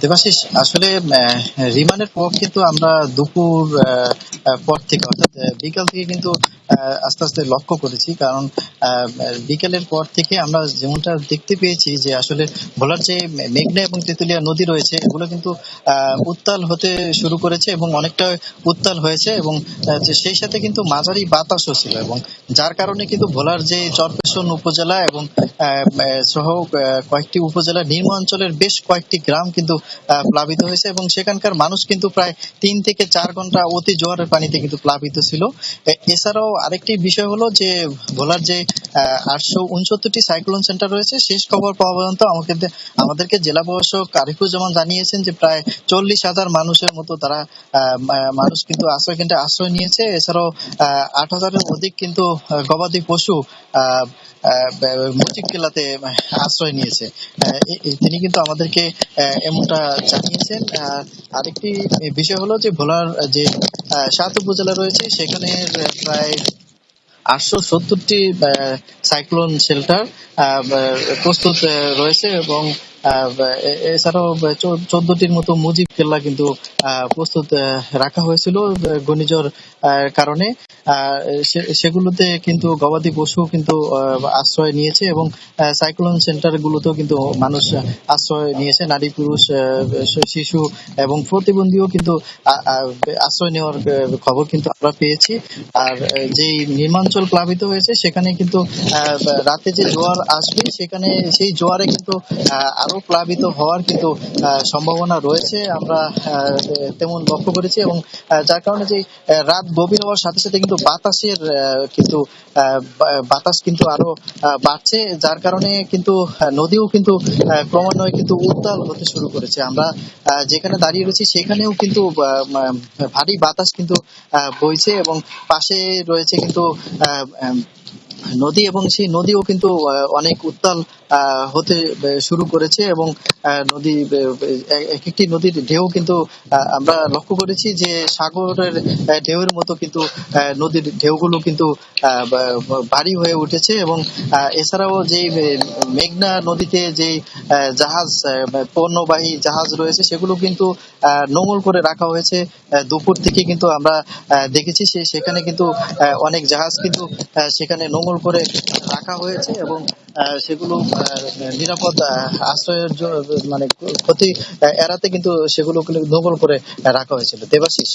দেবাশিস, আসলে রিমান্ডের পর কিন্তু আমরা দুপুর পর থেকে অর্থাৎ বিকাল থেকে কিন্তু আস্তে আস্তে লক্ষ্য করেছি। কারণ বিকেলের পর থেকে আমরা যেমনটা দেখতে পেয়েছি যে আসলে ভোলার যে মেঘনা এবং তেঁতুলিয়া নদী রয়েছে এগুলো কিন্তু উত্তাল হতে শুরু করেছে এবং অনেকটা উত্তাল হয়েছে, এবং যে সেই সাথে কিন্তু মাঝারি বাতাসও ছিল, এবং যার কারণে কিন্তু ভোলার যে চরপেশন উপজেলা এবং সহ কয়েকটি উপজেলা নিম্ন অঞ্চলের বেশ কয়েকটি গ্রাম কিন্তু প্লাবিত হয়েছে, এবং সেখানকার মানুষ কিন্তু প্রায় 3 থেকে 4 ঘন্টা অতি জোয়ারের পানিতে কিন্তু প্লাবিত ছিল। এছাড়াও আরেকটি বিষয় হলো যে ভোলার যে 869টি সাইক্লোন সেন্টার রয়েছে, শেষ খবর পাওয়া পর্যন্ত আমাদেরকে জেলা প্রশাসক আরিফুজ্জামান জানিয়েছেন যে প্রায় 40,000 মানুষের মতো তারা মানুষ কিন্তু আশ্রয় কেন্দ্রে আশ্রয় নিয়েছে। এছাড়াও 8,000-এর অধিক কিন্তু গবাদি পশু আহ মুচিক কেল্লাতে আশ্রয় নিয়েছে। তিনি কিন্তু আমাদেরকে এমনটা জানিয়েছেন। আরেকটি বিষয় হলো যে ভোলার যে 7 উপজেলা রয়েছে সেখানে প্রায় 870টি সাইক্লোন শেল্টার প্রস্তুত রয়েছে, এবং এছাড়াও 14টির মতো মুজিব কেল্লা কিন্তু প্রস্তুত রাখা হয়েছিল ঘূর্ণিঝড় কারণে। সেগুলোতে কিন্তু গবাদি পশু কিন্তু আশ্রয় নিয়েছে, এবং সাইক্লোন সেন্টার গুলোতেও কিন্তু মানুষ আশ্রয় নিয়েছে, নারী পুরুষ শিশু এবং প্রতিবন্ধীও কিন্তু আশ্রয় নেওয়ার খবর কিন্তু আমরা পেয়েছি। আর যেই নির্মাঞ্চল প্লাবিত হয়েছে সেখানে কিন্তু রাতে যে জোয়ার আসবে সেখানে সেই জোয়ারে কিন্তু আরো প্লাবিত হওয়ার কিন্তু সম্ভাবনা রয়েছে, আমরা তেমন লক্ষ্য করেছি। এবং যার কারণে যে রাত গভীর হওয়ার সাথে সাথে কিন্তু বাতাসের কিন্তু বাতাস কিন্তু আরো বাড়ছে, যার কারণে কিন্তু নদীও কিন্তু ক্রমান্বয়ে কিন্তু উত্তাল হতে শুরু করেছে। আমরা যেখানে দাঁড়িয়ে রয়েছি সেখানেও কিন্তু ভারী বাতাস কিন্তু বইছে, এবং পাশে রয়েছে কিন্তু নদী, এবং সেই নদীও কিন্তু অনেক উত্তাল হতে শুরু করেছে, এবং নদী এক একটি নদীর ঢেউ কিন্তু আমরা লক্ষ্য করেছি যে সাগরের ঢেউয়ের মতো কিন্তু নদীর ঢেউগুলো কিন্তু ভারী হয়ে উঠেছে। এবং এছাড়াও যে মেঘনা নদীতে যে জাহাজ পণ্যবাহী জাহাজ রয়েছে সেগুলো কিন্তু নোঙর করে রাখা হয়েছে। দুপুর থেকে কিন্তু আমরা দেখেছি সেখানে কিন্তু অনেক জাহাজ কিন্তু সেখানে নোঙর করে রাখা হয়েছে, এবং সেগুলো নিরাপদ আশ্রয়ের মানে ক্ষতি এড়াতে কিন্তু সেগুলো নোঙর করে রাখা হয়েছিল। দেবাশিস।